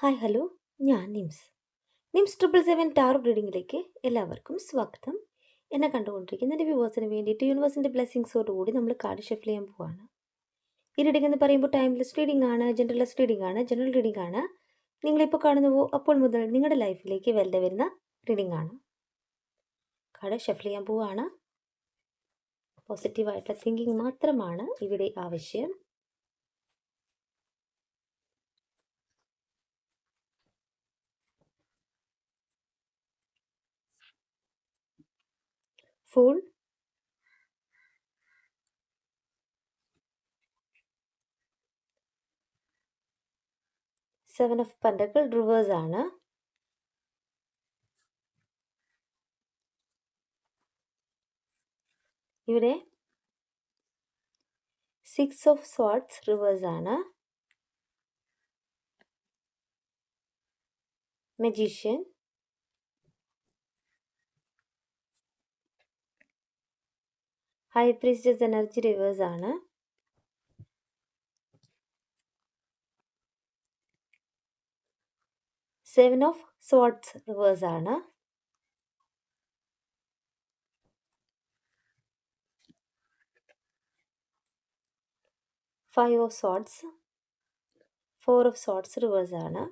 Hi hello, ഞാൻ nymphs. Nymphs 777 taro റീഡിങ്ങിലേക്ക് എല്ലാവർക്കും സ്വാഗതം. എന്നെ കണ്ടുകൊണ്ടിരിക്കുന്ന എൻ്റെ വ്യൂവേഴ്സിന് വേണ്ടിയിട്ട് യൂണിവേഴ്സിൻ്റെ ബ്ലെസ്സിങ്സോടുകൂടി നമ്മൾ കാർഡ് ഷഫിൾ ചെയ്യാൻ പോവാണ്. ഈ റീഡിംഗ് എന്ന് പറയുമ്പോൾ ടൈംലെസ് റീഡിംഗ് ആണ്, ജനറൽലെസ് റീഡിംഗ് ആണ്, ജനറൽ റീഡിംഗ് ആണ്. നിങ്ങളിപ്പോൾ കാണുന്നുവോ അപ്പോൾ മുതൽ നിങ്ങളുടെ ലൈഫിലേക്ക് വെറുതെ വരുന്ന റീഡിംഗ് ആണ്. കാർഡ് ഷഫിൾ ചെയ്യാൻ പോവാണ്. പോസിറ്റീവായിട്ടുള്ള തിങ്കിങ് മാത്രമാണ് ഇവിടെ ആവശ്യം. ഫുൾ, 7 ഓഫ് പെൻറ്റക്കിൾ റിവേഴ്സ് ആണ്. ഇവിടെ 6 ഓഫ് സ്വാർഡ്സ് റിവേഴ്സ് ആണ്. Magician, high priestess energy reverse ആണ്. സെവൻ ഓഫ് സ്വാർഡ്സ് റിവേഴ്സ് ആണ്. Five of swords, four of swords reverse ആണ്.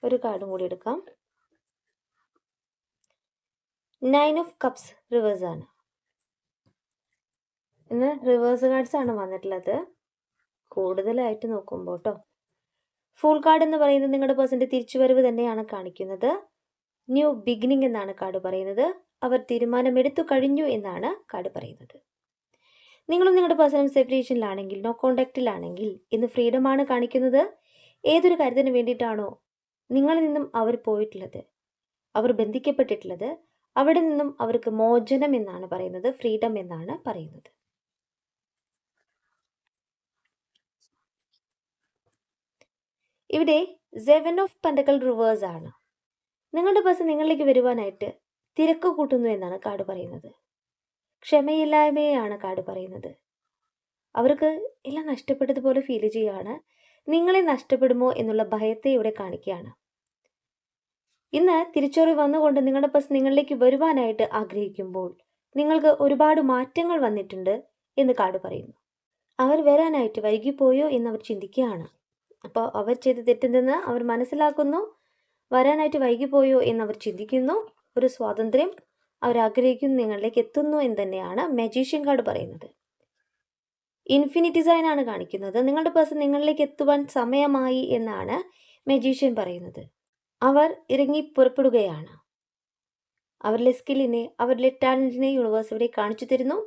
ഒരു കാർഡും കൂടി എടുക്കാം. 9 ഓഫ് കപ്സ് റിവേഴ്സ് ആണ്. ഇന്ന് റിവേഴ്സ് കാർഡ്സ് ആണ് വന്നിട്ടുള്ളത് കൂടുതലായിട്ട് നോക്കുമ്പോൾ കേട്ടോ. ഫുൾ കാർഡ് എന്ന് പറയുന്നത് നിങ്ങളുടെ പേഴ്സൻ്റെ തിരിച്ചുവരവ് തന്നെയാണ് കാണിക്കുന്നത്. ന്യൂ ബിഗിനിങ് എന്നാണ് കാർഡ് പറയുന്നത്. അവർ തീരുമാനമെടുത്തു കഴിഞ്ഞു എന്നാണ് കാർഡ് പറയുന്നത്. നിങ്ങളും നിങ്ങളുടെ പേഴ്സണൽ സെപ്പറേഷനിലാണെങ്കിൽ, നോ കോണ്ടാക്റ്റിലാണെങ്കിൽ ഇന്ന് ഫ്രീഡമാണ് കാണിക്കുന്നത്. ഏതൊരു കാര്യത്തിന് വേണ്ടിയിട്ടാണോ നിങ്ങളിൽ നിന്നും അവർ പോയിട്ടുള്ളത്, അവർ ബന്ധിക്കപ്പെട്ടിട്ടുള്ളത്, അവിടെ നിന്നും അവർക്ക് മോചനം എന്നാണ് പറയുന്നത്, ഫ്രീഡം എന്നാണ് പറയുന്നത്. ഇവിടെ 7 ഓഫ് പെൻറ്റക്കിൾ റിവേഴ്സ് ആണ്. നിങ്ങളുടെ പേഴ്സൺ നിങ്ങളിലേക്ക് വരുവാനായിട്ട് തിരക്ക് കൂട്ടുന്നു എന്നാണ് കാർഡ് പറയുന്നത്. ക്ഷമയില്ലായ്മയാണ് കാർഡ് പറയുന്നത്. അവർക്ക് എല്ലാം നഷ്ടപ്പെട്ടതുപോലെ ഫീൽ ചെയ്യുകയാണ്. നിങ്ങളെ നഷ്ടപ്പെടുമോ എന്നുള്ള ഭയത്തെ ഇവിടെ കാണിക്കുകയാണ്. ഇന്ന് തിരിച്ചറിവ് വന്നുകൊണ്ട് നിങ്ങളുടെ പേഴ്സൺ നിങ്ങളിലേക്ക് വരുവാനായിട്ട് ആഗ്രഹിക്കുമ്പോൾ നിങ്ങൾക്ക് ഒരുപാട് മാറ്റങ്ങൾ വന്നിട്ടുണ്ട് എന്ന് കാർഡ് പറയുന്നു. അവർ വരാനായിട്ട് വൈകിപ്പോയോ എന്നവർ ചിന്തിക്കുകയാണ്. അപ്പോൾ അവർ ചെയ്ത് തെറ്റെന്തെന്ന് അവർ മനസ്സിലാക്കുന്നു. വരാനായിട്ട് വൈകിപ്പോയോ എന്നവർ ചിന്തിക്കുന്നു. ഒരു സ്വാതന്ത്ര്യം അവർ ആഗ്രഹിക്കുന്നു, നിങ്ങളിലേക്ക് എത്തുന്നു എന്ന് തന്നെയാണ് മജീഷ്യൻ കാർഡ് പറയുന്നത്. ഇൻഫിനിറ്റി സൈൻ ആണ് കാണിക്കുന്നത്. നിങ്ങളുടെ പേഴ്സൺ നിങ്ങളിലേക്ക് എത്തുവാൻ സമയമായി എന്നാണ് മജീഷ്യൻ പറയുന്നത്. അവർ ഇറങ്ങി പുറപ്പെടുകയാണ്. അവരിലെ സ്കില്ലിനെ, അവരിലെ ടാലൻറ്റിനെ യൂണിവേഴ്സ് ഇവിടെ കാണിച്ചു തരുന്നു.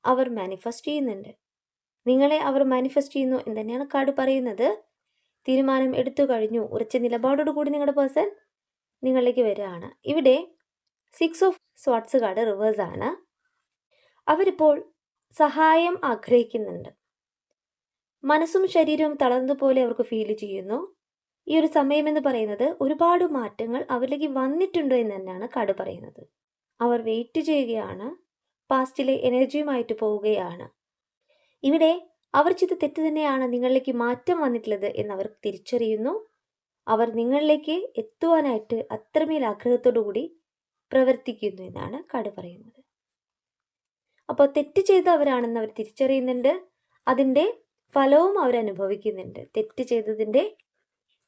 അവർ മാനിഫെസ്റ്റ് ചെയ്യുന്നുണ്ട്. നിങ്ങളെ അവർ മാനിഫെസ്റ്റ് ചെയ്യുന്നു എന്ന് തന്നെയാണ് കാർഡ് പറയുന്നത്. തീരുമാനം എടുത്തു കഴിഞ്ഞു. ഉറച്ച നിലപാടോടുകൂടി നിങ്ങളുടെ പേഴ്സൺ നിങ്ങളിലേക്ക് വരികയാണ്. ഇവിടെ 6 ഓഫ് സ്വാർഡ്സ് കാർഡ് റിവേഴ്സ് ആണ്. അവരിപ്പോൾ സഹായം ആഗ്രഹിക്കുന്നുണ്ട്. മനസ്സും ശരീരവും തളർന്നതുപോലെ അവർക്ക് ഫീൽ ചെയ്യുന്നു. ഈ ഒരു സമയമെന്ന് പറയുന്നത് ഒരുപാട് മാറ്റങ്ങൾ അവരിലേക്ക് വന്നിട്ടുണ്ട് എന്ന് തന്നെയാണ് കാർഡ് പറയുന്നത്. അവർ വെയിറ്റ് ചെയ്യുകയാണ്. പാസ്റ്റിലെ എനർജിയുമായിട്ട് പോവുകയാണ്. ഇവിടെ അവർ ചെയ്ത തെറ്റ് തന്നെയാണ് നിങ്ങളിലേക്ക് മാറ്റം വന്നിട്ടുള്ളത് എന്നവർ തിരിച്ചറിയുന്നു. അവർ നിങ്ങളിലേക്ക് എത്തുവാനായിട്ട് അത്രമേൽ ആഗ്രഹത്തോടു കൂടി പ്രവർത്തിക്കുന്നു എന്നാണ് കാർഡ് പറയുന്നത്. അപ്പോൾ തെറ്റ് ചെയ്തവരാണെന്ന് അവർ തിരിച്ചറിയുന്നുണ്ട്. അതിൻ്റെ ഫലവും അവർ അനുഭവിക്കുന്നുണ്ട്. തെറ്റ് ചെയ്തതിൻ്റെ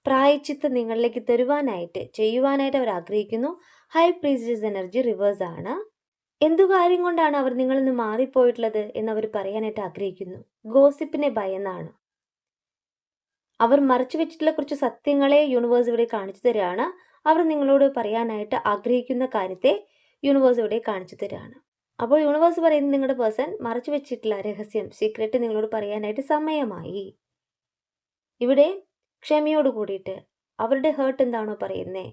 പ്രായച്ചിത്തം നിങ്ങളിലേക്ക് തരുവാനായിട്ട്, ചെയ്യുവാനായിട്ട് അവർ ആഗ്രഹിക്കുന്നു. ഹൈ പ്രീസ്റ്റസ് എനർജി റിവേഴ്സ് ആണ്. എന്തു കാര്യം കൊണ്ടാണ് അവർ നിങ്ങളിൽ നിന്ന് മാറിപ്പോയിട്ടുള്ളത് എന്നവർ പറയാനായിട്ട് ആഗ്രഹിക്കുന്നു. ഗോസിപ്പിനെ ഭയന്നാണ്. അവർ മറച്ചു വെച്ചിട്ടുള്ള കുറച്ച് സത്യങ്ങളെ യൂണിവേഴ്സ് ഇവിടെ കാണിച്ചു തരികയാണ്. അവർ നിങ്ങളോട് പറയാനായിട്ട് ആഗ്രഹിക്കുന്ന കാര്യത്തെ യൂണിവേഴ്സ് ഇവിടെ കാണിച്ചു തരികയാണ്. അപ്പോൾ യൂണിവേഴ്സ് പറയുന്നത് നിങ്ങളുടെ പേഴ്സൺ മറച്ചു വെച്ചിട്ടുള്ള രഹസ്യം, സീക്രട്ട് നിങ്ങളോട് പറയാനായിട്ട് സമയമായി. ഇവിടെ ക്ഷമയോട് കൂടിയിട്ട് അവരുടെ ഹേർട്ട് എന്താണോ പറയുന്നത്,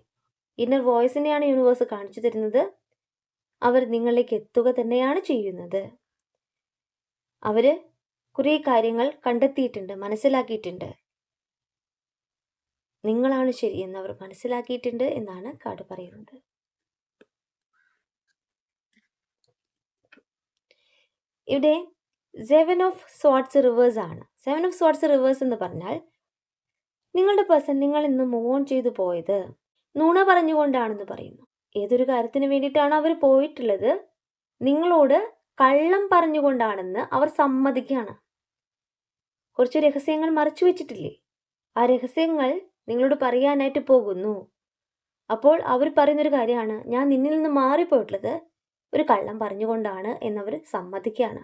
ഇന്നർ വോയിസിനെയാണ് യൂണിവേഴ്സ് കാണിച്ചു തരുന്നത്. അവർ നിങ്ങളിലേക്ക് എത്തുക തന്നെയാണ് ചെയ്യുന്നത്. അവർ കുറേ കാര്യങ്ങൾ കണ്ടെത്തിയിട്ടുണ്ട്, മനസ്സിലാക്കിയിട്ടുണ്ട്. നിങ്ങളാണ് ശരിയെന്ന് അവർ മനസ്സിലാക്കിയിട്ടുണ്ട് എന്നാണ് കാർഡ് പറയുന്നത്. ഇവിടെ 7 ഓഫ് സ്വാർഡ്സ് റിവേഴ്സ് ആണ്. 7 ഓഫ് സ്വാർഡ്സ് റിവേഴ്സ് എന്ന് പറഞ്ഞാൽ നിങ്ങളുടെ പേഴ്സൺ നിങ്ങളിൽ നിന്ന് മൂവ് ഓൺ ചെയ്തു പോയത് നുണ പറഞ്ഞുകൊണ്ടാണെന്ന് പറയുന്നു. ഏതൊരു കാര്യത്തിന് വേണ്ടിയിട്ടാണ് അവർ പോയിട്ടുള്ളത്, നിങ്ങളോട് കള്ളം പറഞ്ഞുകൊണ്ടാണെന്ന് അവർ സമ്മതിക്കുകയാണ്. കുറച്ച് രഹസ്യങ്ങൾ മറച്ചു വെച്ചിട്ടില്ലേ, ആ രഹസ്യങ്ങൾ നിങ്ങളോട് പറയാനായിട്ട് പോകുന്നു. അപ്പോൾ അവർ പറയുന്നൊരു കാര്യമാണ്, ഞാൻ നിന്നിൽ നിന്ന് മാറിപ്പോയിട്ടുള്ളത് ഒരു കള്ളം പറഞ്ഞുകൊണ്ടാണ് എന്നവർ സമ്മതിക്കുകയാണ്.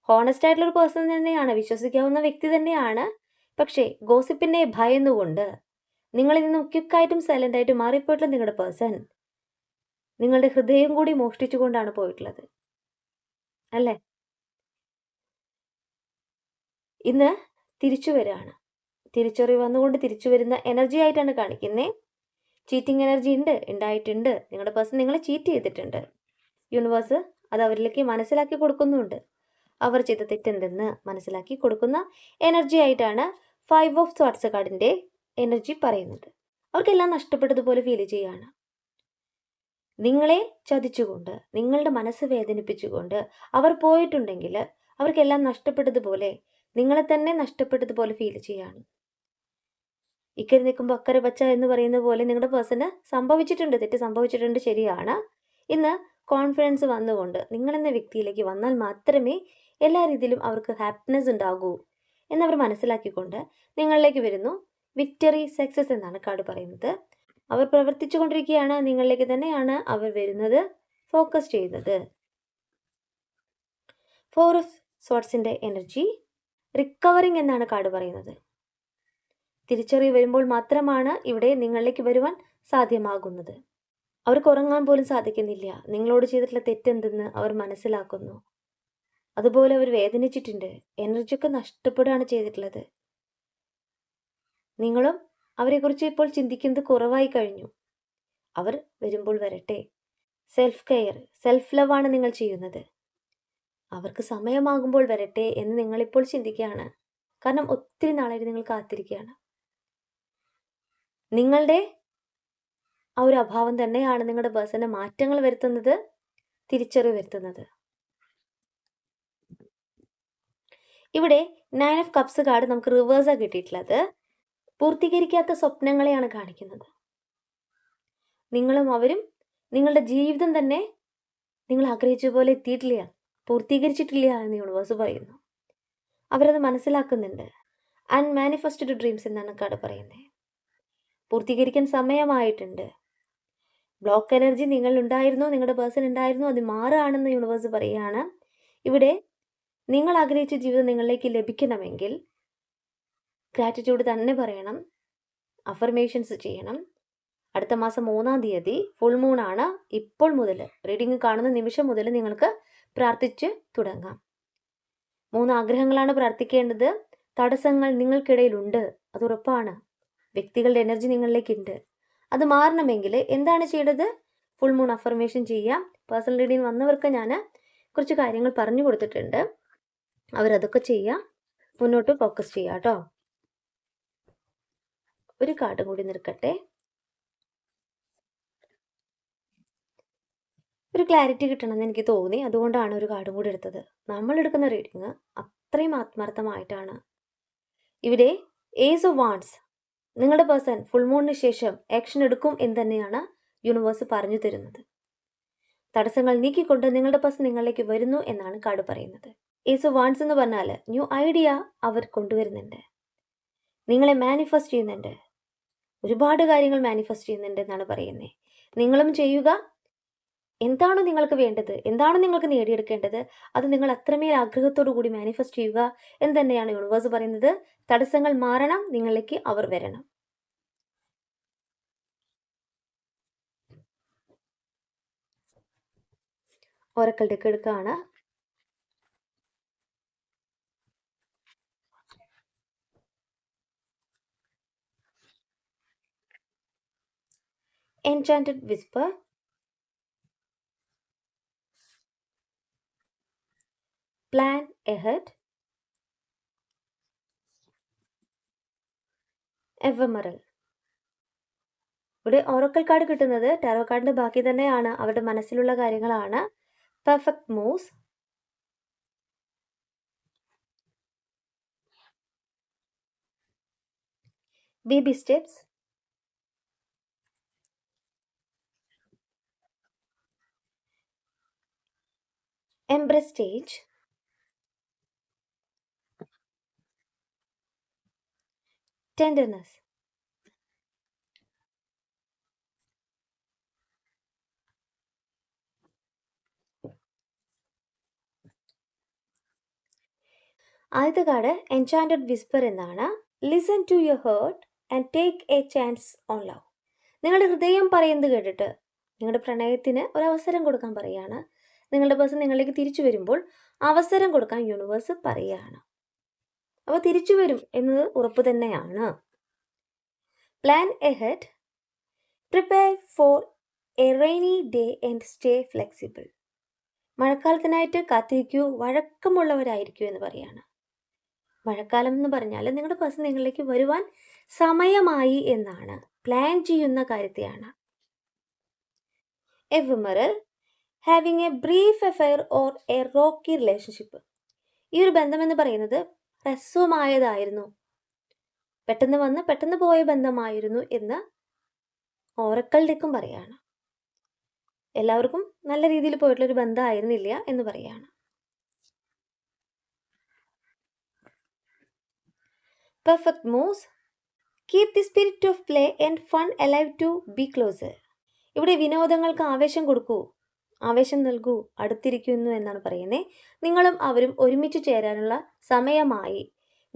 ഹോണസ്റ്റ് ആയിട്ടുള്ളൊരു പേഴ്സൺ തന്നെയാണ്, വിശ്വസിക്കാവുന്ന വ്യക്തി തന്നെയാണ്. പക്ഷേ ഗോസിപ്പിനെ ഭയന്നുകൊണ്ട് നിങ്ങളിൽ നിന്നും ക്വിക്കായിട്ടും സൈലൻ്റായിട്ടും മാറിപ്പോയിട്ടുള്ള നിങ്ങളുടെ പേഴ്സൺ നിങ്ങളുടെ ഹൃദയം കൂടി മോഷ്ടിച്ചുകൊണ്ടാണ് പോയിട്ടുള്ളത് അല്ലേ? ഇന്ന് തിരിച്ചു വരികയാണ്. തിരിച്ചറിവ് വന്നുകൊണ്ട് തിരിച്ചു വരുന്ന എനർജി ആയിട്ടാണ് കാണിക്കുന്നത്. ചീറ്റിംഗ് എനർജി ഉണ്ടായിട്ടുണ്ട്. നിങ്ങളുടെ പേഴ്സൺ നിങ്ങളെ ചീറ്റ് ചെയ്തിട്ടുണ്ട്. യൂണിവേഴ്സ് അത് അവരിലേക്ക് മനസ്സിലാക്കി കൊടുക്കുന്നുണ്ട്. അവർ ചെയ്ത തെറ്റുണ്ടെന്ന് മനസ്സിലാക്കി കൊടുക്കുന്ന എനർജി ആയിട്ടാണ് 5 ഓഫ് സ്വാർട്സ് കാർഡിൻ്റെ എനർജി പറയുന്നത്. അവർക്കെല്ലാം നഷ്ടപ്പെട്ടതുപോലെ ഫീൽ ചെയ്യുകയാണ്. നിങ്ങളെ ചതിച്ചുകൊണ്ട്, നിങ്ങളുടെ മനസ്സ് വേദനിപ്പിച്ചുകൊണ്ട് അവർ പോയിട്ടുണ്ടെങ്കിൽ അവർക്കെല്ലാം നഷ്ടപ്പെട്ടതുപോലെ, നിങ്ങളെ തന്നെ നഷ്ടപ്പെട്ടതുപോലെ ഫീൽ ചെയ്യുകയാണ്. ഇക്കരെ നിൽക്കുമ്പോൾ അക്കരെ പച്ച എന്ന് പറയുന്ന പോലെ നിങ്ങളുടെ പേഴ്സണ് സംഭവിച്ചിട്ടുണ്ട്, തെറ്റ് സംഭവിച്ചിട്ടുണ്ട്, ശരിയാണ്. ഇന്ന് കോൺഫിഡൻസ് വന്നുകൊണ്ട് നിങ്ങളെന്ന വ്യക്തിയിലേക്ക് വന്നാൽ മാത്രമേ എല്ലാ രീതിയിലും അവർക്ക് ഹാപ്പിനെസ് ഉണ്ടാകൂ എന്നവർ മനസ്സിലാക്കിക്കൊണ്ട് നിങ്ങളിലേക്ക് വരുന്നു. വിക്ടറി, സക്സസ് എന്നാണ് കാർഡ് പറയുന്നത്. അവർ പ്രവർത്തിച്ചു കൊണ്ടിരിക്കുകയാണ്, നിങ്ങളിലേക്ക് തന്നെയാണ് അവർ വരുന്നത്, ഫോക്കസ് ചെയ്യുന്നത്. 4 ഓഫ് സ്വാർട്സിൻ്റെ എനർജി റിക്കവറിങ് എന്നാണ് കാർഡ് പറയുന്നത്. തിരിച്ചറിവ് വരുമ്പോൾ മാത്രമാണ് ഇവിടെ നിങ്ങളിലേക്ക് വരുവാൻ സാധ്യമാകുന്നത്. അവർക്ക് ഉറങ്ങാൻ പോലും സാധിക്കുന്നില്ല. നിങ്ങളോട് ചെയ്തിട്ടുള്ള തെറ്റെന്തെന്ന് അവർ മനസ്സിലാക്കുന്നു. അതുപോലെ അവർ വേദനിച്ചിട്ടുണ്ട്. എനർജിയൊക്കെ നഷ്ടപ്പെടുകയാണ് ചെയ്തിട്ടുള്ളത്. നിങ്ങളും അവരെക്കുറിച്ച് ഇപ്പോൾ ചിന്തിക്കുന്നത് കുറവായി കഴിഞ്ഞു. അവർ വരുമ്പോൾ വരട്ടെ. സെൽഫ് കെയർ, സെൽഫ് ലവ് ആണ് നിങ്ങൾ ചെയ്യുന്നത്. അവർക്ക് സമയമാകുമ്പോൾ വരട്ടെ എന്ന് നിങ്ങളിപ്പോൾ ചിന്തിക്കുകയാണ്. കാരണം ഒത്തിരി നാളായിട്ട് നിങ്ങൾ കാത്തിരിക്കുകയാണ്. നിങ്ങളുടെ ആ ഒരു അഭാവം തന്നെയാണ് നിങ്ങളുടെ പേഴ്സണൽ മാറ്റങ്ങൾ വരുത്തുന്നത്, തിരിച്ചറിവ് വരുത്തുന്നത്. ഇവിടെ 9 ഓഫ് കപ്സ് കാർഡ് നമുക്ക് റിവേഴ്സാണ് കിട്ടിയിട്ടുള്ളത്. പൂർത്തീകരിക്കാത്ത സ്വപ്നങ്ങളെയാണ് കാണിക്കുന്നത്. നിങ്ങളും അവരും നിങ്ങളുടെ ജീവിതം തന്നെ നിങ്ങൾ ആഗ്രഹിച്ച പോലെ എത്തിയിട്ടില്ല, പൂർത്തീകരിച്ചിട്ടില്ല എന്ന് യൂണിവേഴ്സ് പറയുന്നു. അവരത് മനസ്സിലാക്കുന്നുണ്ട്. അൺമാനിഫെസ്റ്റഡ് ഡ്രീംസ് എന്നാണ് കാർഡ് പറയുന്നത്. പൂർത്തീകരിക്കാൻ സമയമായിട്ടുണ്ട്. ബ്ലോക്ക് എനർജി നിങ്ങളുണ്ടായിരുന്നു, നിങ്ങളുടെ പേഴ്സൺ ഉണ്ടായിരുന്നു, അത് മാറുകയാണെന്ന് യൂണിവേഴ്സ് പറയുകയാണ്. ഇവിടെ നിങ്ങൾ ആഗ്രഹിച്ച ജീവിതം നിങ്ങളിലേക്ക് ലഭിക്കണമെങ്കിൽ ഗ്രാറ്റിറ്റ്യൂഡ് തന്നെ പറയണം, അഫർമേഷൻസ് ചെയ്യണം. അടുത്ത മാസം 3-ാം തീയതി ഫുൾ മൂണാണ്. ഇപ്പോൾ മുതൽ റീഡിങ് കാണുന്ന നിമിഷം മുതൽ നിങ്ങൾക്ക് പ്രാർത്ഥിച്ച് തുടങ്ങാം. 3 ആഗ്രഹങ്ങളാണ് പ്രാർത്ഥിക്കേണ്ടത്. തടസ്സങ്ങൾ നിങ്ങൾക്കിടയിലുണ്ട്, അത് ഉറപ്പാണ്. വ്യക്തികളുടെ എനർജി നിങ്ങളിലേക്കുണ്ട്. അത് മാറണമെങ്കിൽ എന്താണ് ചെയ്യേണ്ടത്? ഫുൾ മൂൺ അഫർമേഷൻ ചെയ്യാം. പേഴ്സണൽ റീഡിങ് വന്നവർക്ക് ഞാൻ കുറച്ച് കാര്യങ്ങൾ പറഞ്ഞു കൊടുത്തിട്ടുണ്ട്. അവരതൊക്കെ ചെയ്യാം. മുന്നോട്ട് ഫോക്കസ് ചെയ്യാം കേട്ടോ. ഒരു കാർഡ് കൂടി നിൽക്കട്ടെ. ഒരു ക്ലാരിറ്റി കിട്ടണമെന്ന് എനിക്ക് തോന്നി, അതുകൊണ്ടാണ് ഒരു കാർഡും കൂടി എടുത്തത്. നമ്മൾ എടുക്കുന്ന റീഡിങ് അത്രയും ആത്മാർത്ഥമായിട്ടാണ്. ഇവിടെ ഏസ് ഓഫ് വാണ്ട്സ്, നിങ്ങളുടെ പേഴ്സൺ ഫുൾ മൂണിന് ശേഷം ആക്ഷൻ എടുക്കും എന്ന് തന്നെയാണ് യൂണിവേഴ്സ് പറഞ്ഞു തരുന്നത്. തടസ്സങ്ങൾ നീക്കിക്കൊണ്ട് നിങ്ങളുടെ പേഴ്സൺ നിങ്ങളിലേക്ക് വരുന്നു എന്നാണ് കാർഡ് പറയുന്നത്. ഏസ് ഓഫ് വാണ്ട്സ് എന്ന് പറഞ്ഞാൽ ന്യൂ ഐഡിയ അവർ കൊണ്ടുവരുന്നുണ്ട്, നിങ്ങളെ മാനിഫെസ്റ്റ് ചെയ്യുന്നുണ്ട്, ഒരുപാട് കാര്യങ്ങൾ മാനിഫെസ്റ്റ് ചെയ്യുന്നുണ്ട് എന്നാണ് പറയുന്നത്. നിങ്ങളും ചെയ്യുക. എന്താണോ നിങ്ങൾക്ക് വേണ്ടത്, എന്താണോ നിങ്ങൾക്ക് നേടിയെടുക്കേണ്ടത്, അത് നിങ്ങൾ അത്രമേൽ ആഗ്രഹത്തോടു കൂടി മാനിഫെസ്റ്റ് ചെയ്യുക എന്ന് തന്നെയാണ് യൂണിവേഴ്സ് പറയുന്നത്. തടസ്സങ്ങൾ മാറണം, നിങ്ങളിലേക്ക് അവർ വരണം. ഒറക്കൽ ഡെക്ക് എടുക്കുകയാണ്. എൻചാന്റഡ് വിസ്പർ, പ്ലാൻ എഹെഡ്, എവമറൽ. ഇവിടെ ഓറക്കൽ കാർഡ് കിട്ടുന്നത് ടാരോ കാർഡിന്റെ ബാക്കി തന്നെയാണ്, അവരുടെ മനസ്സിലുള്ള കാര്യങ്ങളാണ്. Perfect moves, baby steps, embrace stage, tenderness. ആദ്യത്തെ കാർഡ് എൻചാൻറ്റഡ് വിസ്പർ എന്നാണ്. Listen to your heart and take a chance on love. നിങ്ങളുടെ ഹൃദയം പറയുന്നത് കേട്ടിട്ട് നിങ്ങളുടെ പ്രണയത്തിന് ഒരവസരം കൊടുക്കാൻ പറയുകയാണ്. നിങ്ങളുടെ പേഴ്സൺ നിങ്ങളിലേക്ക് തിരിച്ചു വരുമ്പോൾ അവസരം കൊടുക്കാൻ യൂണിവേഴ്സ് പറയുകയാണ്. അപ്പോൾ തിരിച്ചു വരും എന്നത് ഉറപ്പ് തന്നെയാണ്. Plan ahead, prepare for a rainy day and stay flexible. മഴക്കാലത്തിനായിട്ട് കാത്തിരിക്കൂ, വഴക്കമുള്ളവരായിരിക്കൂ എന്ന് പറയാണ്. മഴക്കാലം എന്ന് പറഞ്ഞാൽ നിങ്ങളുടെ പേഴ്സൺ നിങ്ങളിലേക്ക് വരുവാൻ സമയമായി എന്നാണ്, പ്ലാൻ ചെയ്യുന്ന കാര്യത്തെയാണ്. Ephemeral, having a brief affair or a rocky relationship. ഈ ഒരു ബന്ധമെന്ന് പറയുന്നത് ഹ്രസ്വമായതായിരുന്നു, പെട്ടെന്ന് വന്ന് പെട്ടെന്ന് പോയ ബന്ധമായിരുന്നു എന്ന് ഓറക്കളുടെക്കും പറയാണ്. എല്ലാവർക്കും നല്ല രീതിയിൽ പോയിട്ടുള്ളൊരു ബന്ധമായിരുന്നില്ല എന്ന് പറയാണ്. Perfect moves, keep the spirit of play and fun alive to be closer. ഇവിടെ വിനോദങ്ങൾക്ക് ആവേശം കൊടുക്കൂ, ആവേശം നൽകൂ, അടുത്തിരിക്കുന്നു എന്നാണ് പറയുന്നത്. നിങ്ങളും അവരും ഒരുമിച്ച് ചേരാനുള്ള സമയമായി,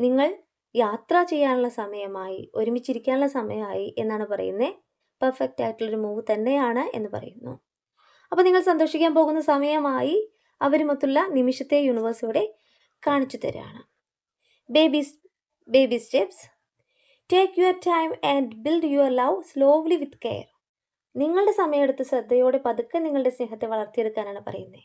നിങ്ങൾ യാത്ര ചെയ്യാനുള്ള സമയമായി, ഒരുമിച്ചിരിക്കാനുള്ള സമയമായി എന്നാണ് പറയുന്നത്. പെർഫെക്റ്റ് ആയിട്ടുള്ളൊരു മൂവ് തന്നെയാണ് എന്ന് പറയുന്നു. അപ്പോൾ നിങ്ങൾ സന്തോഷിക്കാൻ പോകുന്ന സമയമായി അവരുമൊത്തുള്ള നിമിഷത്തെ യൂണിവേഴ്സ് ഇവിടെ കാണിച്ചു തരാണ്. Baby steps, take your time and build your love slowly with care. നിങ്ങളുടെ സമയമെടുത്ത് ശ്രദ്ധയോടെ പതുക്കെ നിങ്ങളുടെ സ്നേഹത്തെ വളർത്തിയെടുക്കാനാണ് പറയുന്നത്.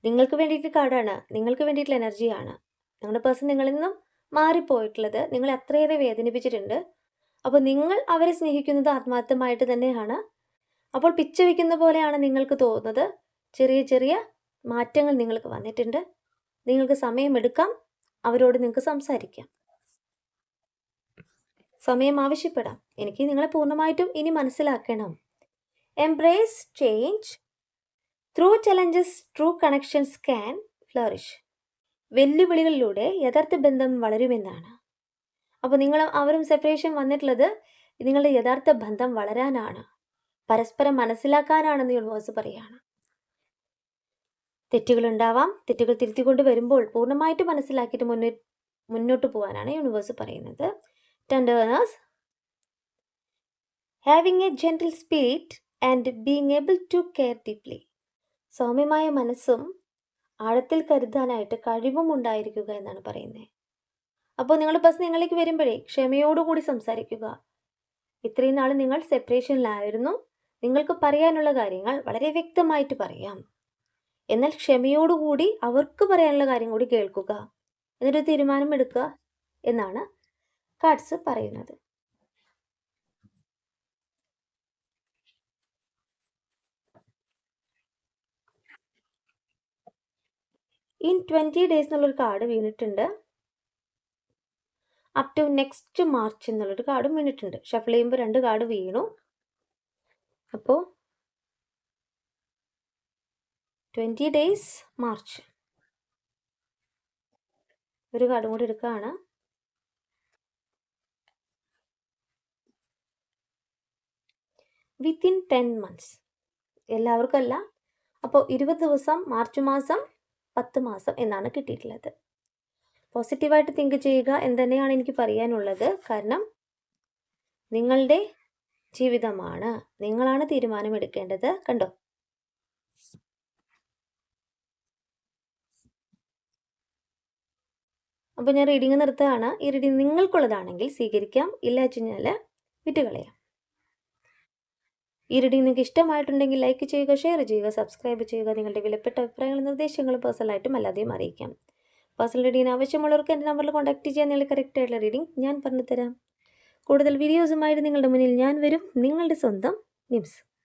നിങ്ങൾക്ക് വേണ്ടിയിട്ട് കാർഡാണ്, നിങ്ങൾക്ക് വേണ്ടിയിട്ടുള്ള എനർജിയാണ്. നിങ്ങളുടെ പേഴ്സൺ നിങ്ങളിൽ നിന്നും മാറിപ്പോയിട്ടുള്ളത് നിങ്ങളെ അത്രയേറെ വേദനിപ്പിച്ചിട്ടുണ്ട്. അപ്പോൾ നിങ്ങൾ അവരെ സ്നേഹിക്കുന്നത് ആത്മാർത്ഥമായിട്ട് തന്നെയാണ്. അപ്പോൾ പിച്ച വയ്ക്കുന്ന പോലെയാണ് നിങ്ങൾക്ക് തോന്നുന്നത്. ചെറിയ ചെറിയ മാറ്റങ്ങൾ നിങ്ങൾക്ക് വന്നിട്ടുണ്ട്. നിങ്ങൾക്ക് സമയമെടുക്കാം, അവരോട് നിങ്ങൾക്ക് സംസാരിക്കാം, സമയം ആവശ്യപ്പെടാം. എനിക്ക് നിങ്ങളെ പൂർണ്ണമായിട്ടും ഇനി മനസ്സിലാക്കണം. Embrace change, through challenges true connections can flourish. വെല്ലുവിളികളിലൂടെ യഥാർത്ഥ ബന്ധം വളരുമെന്നാണ്. അപ്പോൾ നിങ്ങളും അവരും സെപ്പറേഷൻ വന്നിട്ടുള്ളത് നിങ്ങളുടെ യഥാർത്ഥ ബന്ധം വളരാനാണ്, പരസ്പരം മനസ്സിലാക്കാനാണെന്ന് യൂണിവേഴ്സ് പറയാണ്. തെറ്റുകളുണ്ടാവാം, തെറ്റുകൾ തിരുത്തിക്കൊണ്ട് വരുമ്പോൾ പൂർണ്ണമായിട്ട് മനസ്സിലാക്കിയിട്ട് മുന്നോട്ട് പോകാനാണ് യൂണിവേഴ്സ് പറയുന്നത്. Tenderness, having a gentle spirit and being able to care deeply. സൗമ്യമായ മനസ്സും ആഴത്തിൽ കരുതാനായിട്ട് കഴിവും ഉണ്ടായിരിക്കുക എന്നാണ് പറയുന്നത്. അപ്പോൾ നിങ്ങൾ ബസ് നിങ്ങളിലേക്ക് വരുമ്പോഴേ ക്ഷമയോടുകൂടി സംസാരിക്കുക. ഇത്രയും നാൾ നിങ്ങൾ സെപ്പറേഷനിലായിരുന്നു, നിങ്ങൾക്ക് പറയാനുള്ള കാര്യങ്ങൾ വളരെ വ്യക്തമായിട്ട് പറയാം. എന്നാൽ ക്ഷമയോടുകൂടി അവർക്ക് പറയാനുള്ള കാര്യം കൂടി കേൾക്കുക, എന്നിട്ട് തീരുമാനം എടുക്കുക എന്നാണ് കാർഡ്സ് പറയുന്നത്. ഇൻ 20 days എന്നുള്ളൊരു കാർഡ് വീണിട്ടുണ്ട്. അപ് ടു നെക്സ്റ്റ് മാർച്ച് എന്നുള്ളൊരു കാർഡും വീണിട്ടുണ്ട്. ഷഫിൾ ചെയ്യുമ്പോൾ 2 കാർഡ് വീണു. അപ്പോൾ 20 days മാർച്ച്. ഒരു കാർഡും കൂടി എടുക്കുകയാണ്. Within 10 months. എല്ലാവർക്കും അല്ല. അപ്പോൾ 20 ദിവസം, മാർച്ച് മാസം, 10 മാസം എന്നാണ് കിട്ടിയിട്ടുള്ളത്. പോസിറ്റീവായിട്ട് തിങ്ക് ചെയ്യുക എന്ന് തന്നെയാണ് എനിക്ക് പറയാനുള്ളത്. കാരണം നിങ്ങളുടെ ജീവിതമാണ്, നിങ്ങളാണ് തീരുമാനമെടുക്കേണ്ടത്. കണ്ടോ, അപ്പോൾ ഞാൻ റീഡിങ് നിർത്തുകയാണ്. ഈ റീഡിങ് നിങ്ങൾക്കുള്ളതാണെങ്കിൽ സ്വീകരിക്കാം, ഇല്ല വെച്ച് കഴിഞ്ഞാൽ വിട്ടുകളയാം. ഈ റീഡിങ് നിങ്ങൾക്ക് ഇഷ്ടമായിട്ടുണ്ടെങ്കിൽ ലൈക്ക് ചെയ്യുക, ഷെയർ ചെയ്യുക, സബ്സ്ക്രൈബ് ചെയ്യുക. നിങ്ങളുടെ വിലപ്പെട്ട അഭിപ്രായങ്ങളും നിർദ്ദേശങ്ങളും പേഴ്സണലായിട്ടും അല്ലാതെയും അറിയിക്കാം. പേഴ്സണൽ റീഡിങ്ങിന് ആവശ്യമുള്ളവർക്ക് എൻ്റെ നമ്പറിൽ കോൺടാക്ട് ചെയ്യാൻ നിങ്ങൾ കറക്റ്റായിട്ടുള്ള റീഡിങ് ഞാൻ പറഞ്ഞു തരാം. കൂടുതൽ വീഡിയോസുമായിട്ട് നിങ്ങളുടെ മുന്നിൽ ഞാൻ വരും. നിങ്ങളുടെ സ്വന്തം നിംസ്.